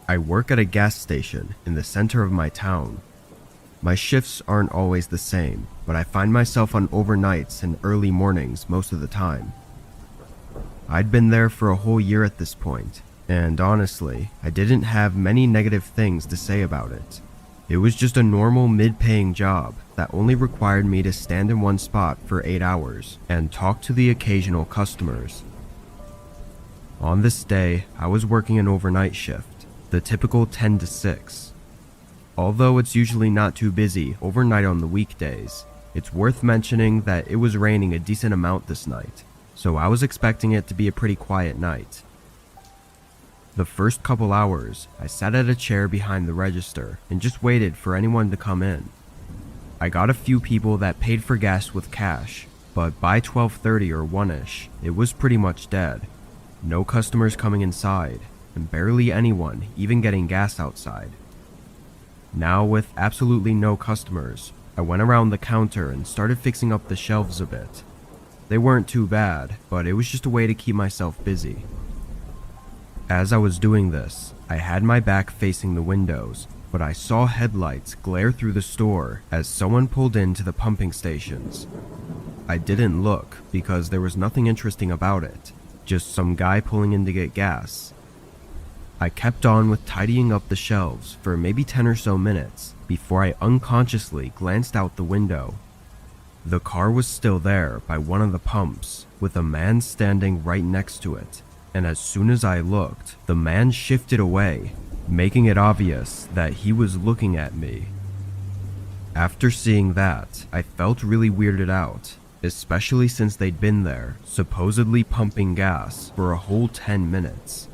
I work at a gas station in the center of my town. My shifts aren't always the same, but I find myself on overnights and early mornings most of the time. I'd been there for a whole year at this point, and honestly, I didn't have many negative things to say about it. It was just a normal mid-paying job that only required me to stand in one spot for 8 hours and talk to the occasional customers. On this day, I was working an overnight shift, the typical 10 to 6. Although it's usually not too busy overnight on the weekdays, it's worth mentioning that it was raining a decent amount this night, so I was expecting it to be a pretty quiet night. The first couple hours, I sat at a chair behind the register and just waited for anyone to come in. I got a few people that paid for gas with cash, but by 12:30 or 1ish, it was pretty much dead. No customers coming inside, and barely anyone even getting gas outside. Now, with absolutely no customers, I went around the counter and started fixing up the shelves a bit. They weren't too bad, but it was just a way to keep myself busy. As I was doing this, I had my back facing the windows, but I saw headlights glare through the store as someone pulled into the pumping stations. I didn't look because there was nothing interesting about it, just some guy pulling in to get gas. I kept on with tidying up the shelves for maybe 10 or so minutes before I unconsciously glanced out the window. The car was still there by one of the pumps, with a man standing right next to it, and as soon as I looked, the man shifted away, making it obvious that he was looking at me. After seeing that, I felt really weirded out, especially since they'd been there, supposedly pumping gas for a whole 10 minutes.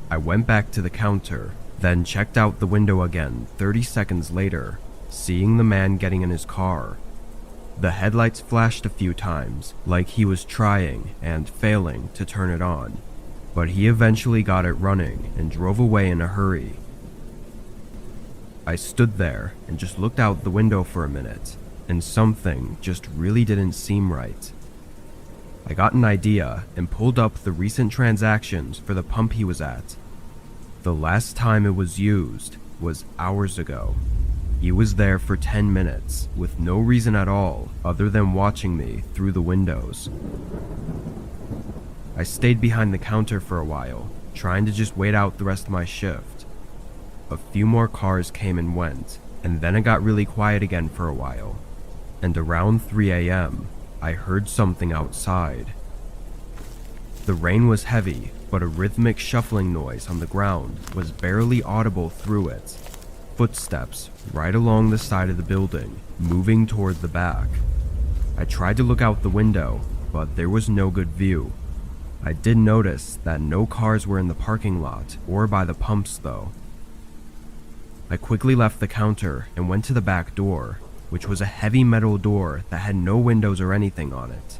I went back to the counter, then checked out the window again 30 seconds later, seeing the man getting in his car. The headlights flashed a few times, like he was trying and failing to turn it on, but he eventually got it running and drove away in a hurry. I stood there and just looked out the window for a minute, and something just really didn't seem right. I got an idea and pulled up the recent transactions for the pump he was at. The last time it was used was hours ago. He was there for 10 minutes with no reason at all other than watching me through the windows. I stayed behind the counter for a while, trying to just wait out the rest of my shift. A few more cars came and went, and then it got really quiet again for a while. And around 3 a.m., I heard something outside. The rain was heavy, but a rhythmic shuffling noise on the ground was barely audible through it. Footsteps right along the side of the building, moving toward the back. I tried to look out the window, but there was no good view. I did notice that no cars were in the parking lot or by the pumps though. I quickly left the counter and went to the back door, which was a heavy metal door that had no windows or anything on it.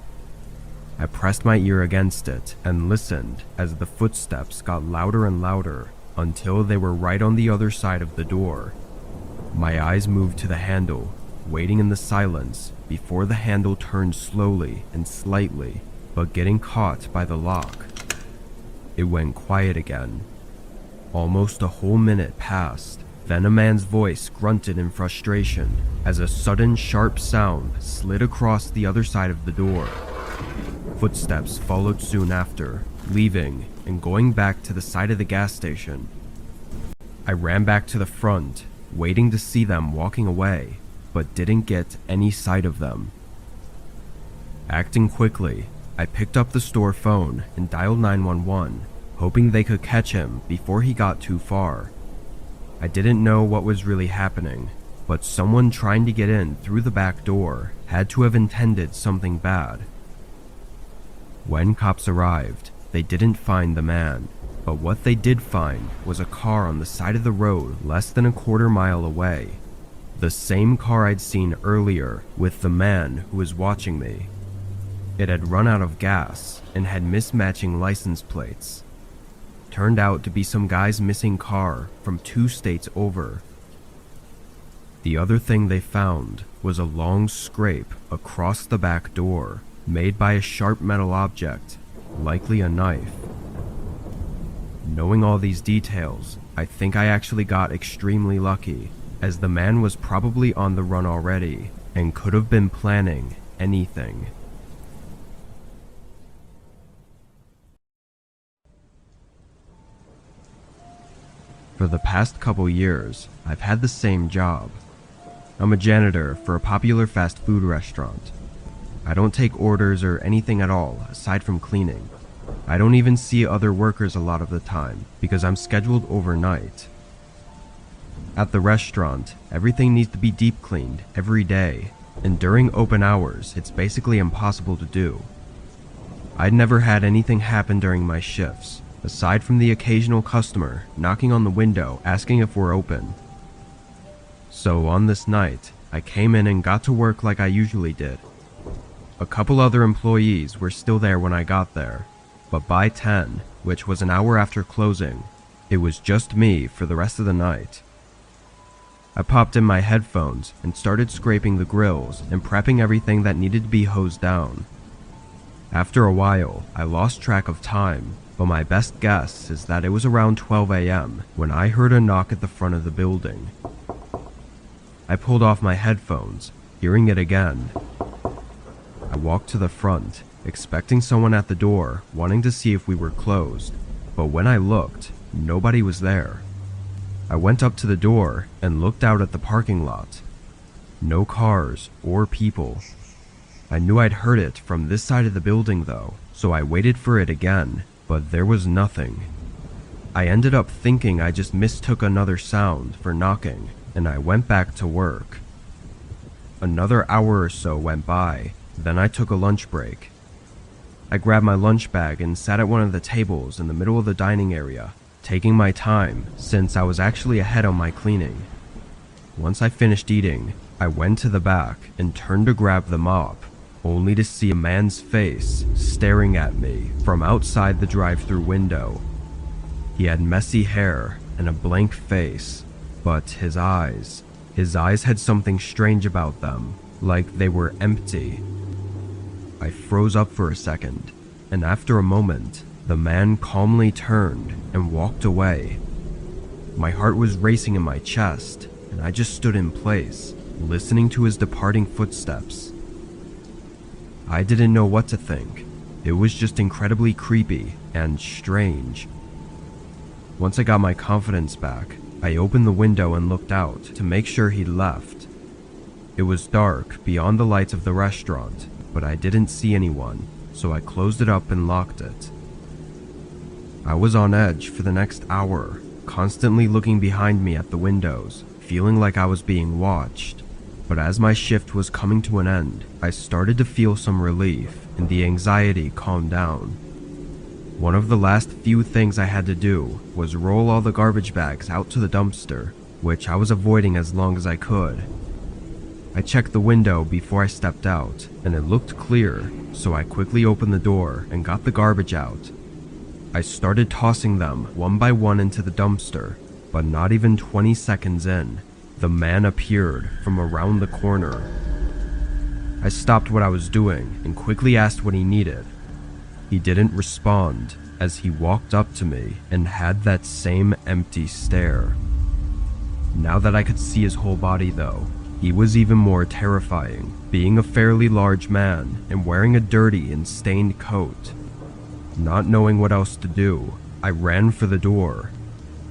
I pressed my ear against it and listened as the footsteps got louder and louder until they were right on the other side of the door. My eyes moved to the handle, waiting in the silence before the handle turned slowly and slightly, but getting caught by the lock. It went quiet again. Almost a whole minute passed, then a man's voice grunted in frustration as a sudden sharp sound slid across the other side of the door. Footsteps followed soon after, leaving and going back to the side of the gas station. I ran back to the front, waiting to see them walking away, but didn't get any sight of them. Acting quickly, I picked up the store phone and dialed 911, hoping they could catch him before he got too far. I didn't know what was really happening, but someone trying to get in through the back door had to have intended something bad. When cops arrived, they didn't find the man, but what they did find was a car on the side of the road less than a quarter mile away. The same car I'd seen earlier with the man who was watching me. It had run out of gas and had mismatching license plates. Turned out to be some guy's missing car from 2 states over. The other thing they found was a long scrape across the back door, made by a sharp metal object, likely a knife. Knowing all these details, I think I actually got extremely lucky, as the man was probably on the run already and could have been planning anything. For the past couple years, I've had the same job. I'm a janitor for a popular fast food restaurant. I don't take orders or anything at all aside from cleaning. I don't even see other workers a lot of the time because I'm scheduled overnight. At the restaurant, everything needs to be deep cleaned every day, and during open hours, it's basically impossible to do. I'd never had anything happen during my shifts, aside from the occasional customer knocking on the window asking if we're open. So on this night, I came in and got to work like I usually did. A couple other employees were still there when I got there, but by 10, which was an hour after closing, it was just me for the rest of the night. I popped in my headphones and started scraping the grills and prepping everything that needed to be hosed down. After a while, I lost track of time, but my best guess is that it was around 12 a.m. when I heard a knock at the front of the building. I pulled off my headphones, hearing it again. I walked to the front, expecting someone at the door, wanting to see if we were closed, but when I looked, nobody was there. I went up to the door and looked out at the parking lot. No cars or people. I knew I'd heard it from this side of the building though, so I waited for it again, but there was nothing. I ended up thinking I just mistook another sound for knocking, and I went back to work. Another hour or so went by, then I took a lunch break. I grabbed my lunch bag and sat at one of the tables in the middle of the dining area, taking my time since I was actually ahead on my cleaning. Once I finished eating, I went to the back and turned to grab the mop, only to see a man's face staring at me from outside the drive-thru window. He had messy hair and a blank face, but his eyes had something strange about them, like they were empty. I froze up for a second, and after a moment, the man calmly turned and walked away. My heart was racing in my chest, and I just stood in place, listening to his departing footsteps. I didn't know what to think. It was just incredibly creepy and strange. Once I got my confidence back, I opened the window and looked out to make sure he'd left. It was dark beyond the lights of the restaurant, but I didn't see anyone, so I closed it up and locked it. I was on edge for the next hour, constantly looking behind me at the windows, feeling like I was being watched. But as my shift was coming to an end, I started to feel some relief and the anxiety calmed down. One of the last few things I had to do was roll all the garbage bags out to the dumpster, which I was avoiding as long as I could. I checked the window before I stepped out, and it looked clear, so I quickly opened the door and got the garbage out. I started tossing them one by one into the dumpster, but not even 20 seconds in, the man appeared from around the corner. I stopped what I was doing and quickly asked what he needed. He didn't respond as he walked up to me and had that same empty stare. Now that I could see his whole body though, he was even more terrifying, being a fairly large man and wearing a dirty and stained coat. Not knowing what else to do, I ran for the door.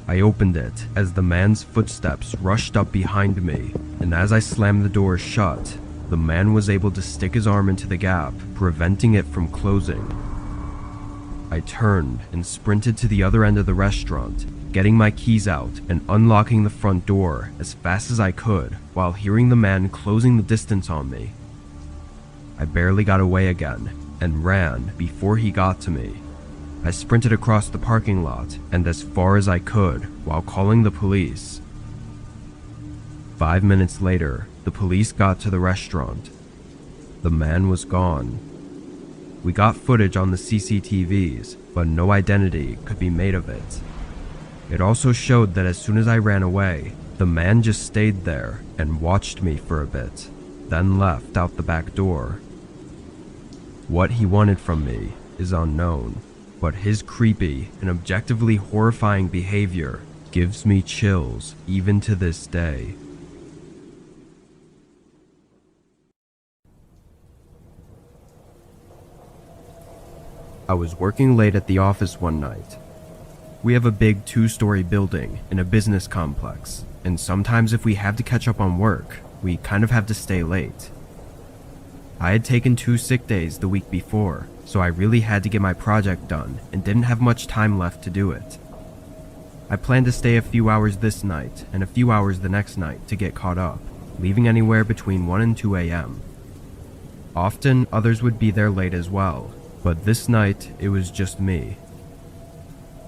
I opened it as the man's footsteps rushed up behind me, and as I slammed the door shut, the man was able to stick his arm into the gap, preventing it from closing. I turned and sprinted to the other end of the restaurant, getting my keys out and unlocking the front door as fast as I could while hearing the man closing the distance on me. I barely got away again and ran before he got to me. I sprinted across the parking lot and as far as I could while calling the police. 5 minutes later, the police got to the restaurant. The man was gone. We got footage on the CCTVs, but no identity could be made of it. It also showed that as soon as I ran away, the man just stayed there and watched me for a bit, then left out the back door. What he wanted from me is unknown. but his creepy and objectively horrifying behavior gives me chills even to this day. I was working late at the office one night. We have a big 2-story building in a business complex, and sometimes if we have to catch up on work, we kind of have to stay late. I had taken 2 sick days the week before, so I really had to get my project done and didn't have much time left to do it. I planned to stay a few hours this night and a few hours the next night to get caught up, leaving anywhere between 1 and 2 a.m. Often, others would be there late as well, but this night it was just me.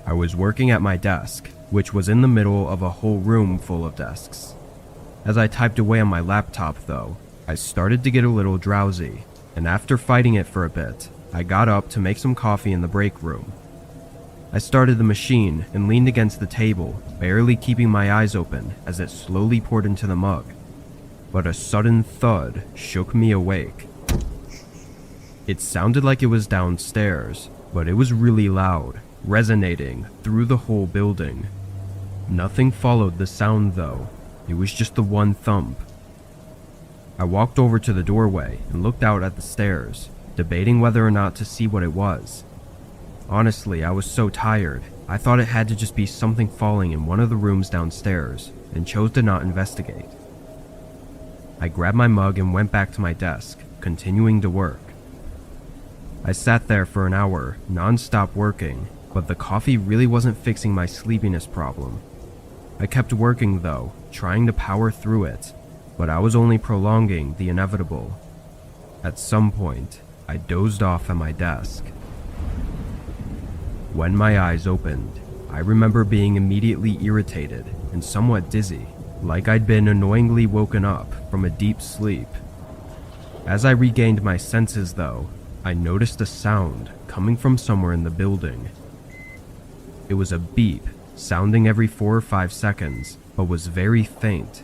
I was working at my desk, which was in the middle of a whole room full of desks. As I typed away on my laptop though, I started to get a little drowsy, and after fighting it for a bit, I got up to make some coffee in the break room. I started the machine and leaned against the table, barely keeping my eyes open as it slowly poured into the mug. But a sudden thud shook me awake. It sounded like it was downstairs, but it was really loud, resonating through the whole building. Nothing followed the sound though, it was just the one thump. I walked over to the doorway and looked out at the stairs, debating whether or not to see what it was. Honestly, I was so tired, I thought it had to just be something falling in one of the rooms downstairs, and chose to not investigate. I grabbed my mug and went back to my desk, continuing to work. I sat there for an hour, non-stop working, but the coffee really wasn't fixing my sleepiness problem. I kept working though, trying to power through it, but I was only prolonging the inevitable. At some point, I dozed off at my desk. When my eyes opened, I remember being immediately irritated and somewhat dizzy, like I'd been annoyingly woken up from a deep sleep. As I regained my senses though, I noticed a sound coming from somewhere in the building. It was a beep, sounding every 4 or 5 seconds, but was very faint.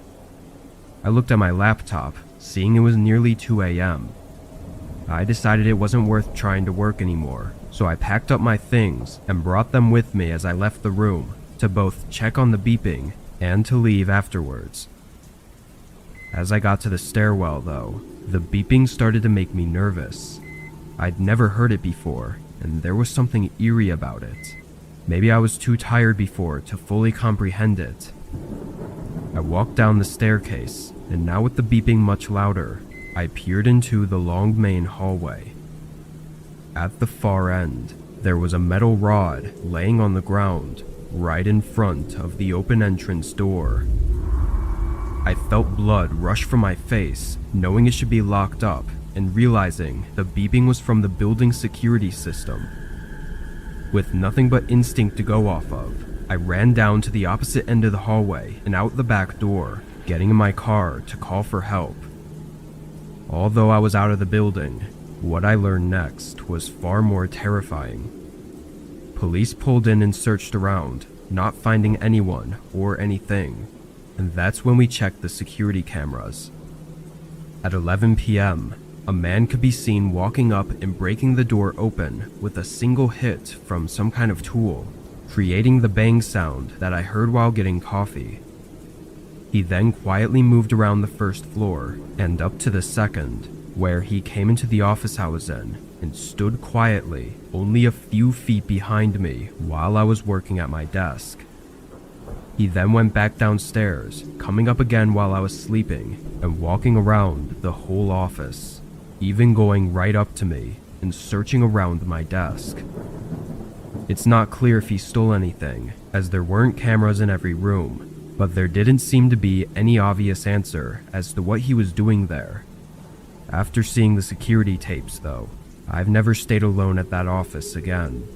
I looked at my laptop, seeing it was nearly 2 a.m. I decided it wasn't worth trying to work anymore, so I packed up my things and brought them with me as I left the room, to both check on the beeping and to leave afterwards. As I got to the stairwell though, the beeping started to make me nervous. I'd never heard it before, and there was something eerie about it. Maybe I was too tired before to fully comprehend it. I walked down the staircase, and now with the beeping much louder, I peered into the long main hallway. At the far end, there was a metal rod laying on the ground, right in front of the open entrance door. I felt blood rush from my face, knowing it should be locked up, and realizing the beeping was from the building's security system. With nothing but instinct to go off of, I ran down to the opposite end of the hallway and out the back door, getting in my car to call for help. Although I was out of the building, what I learned next was far more terrifying. Police pulled in and searched around, not finding anyone or anything, and that's when we checked the security cameras. At 11 p.m., a man could be seen walking up and breaking the door open with a single hit from some kind of tool, creating the bang sound that I heard while getting coffee. He then quietly moved around the first floor and up to the second, where he came into the office I was in and stood quietly only a few feet behind me while I was working at my desk. He then went back downstairs, coming up again while I was sleeping and walking around the whole office, even going right up to me and searching around my desk. It's not clear if he stole anything, as there weren't cameras in every room, but there didn't seem to be any obvious answer as to what he was doing there. After seeing the security tapes though, I've never stayed alone at that office again.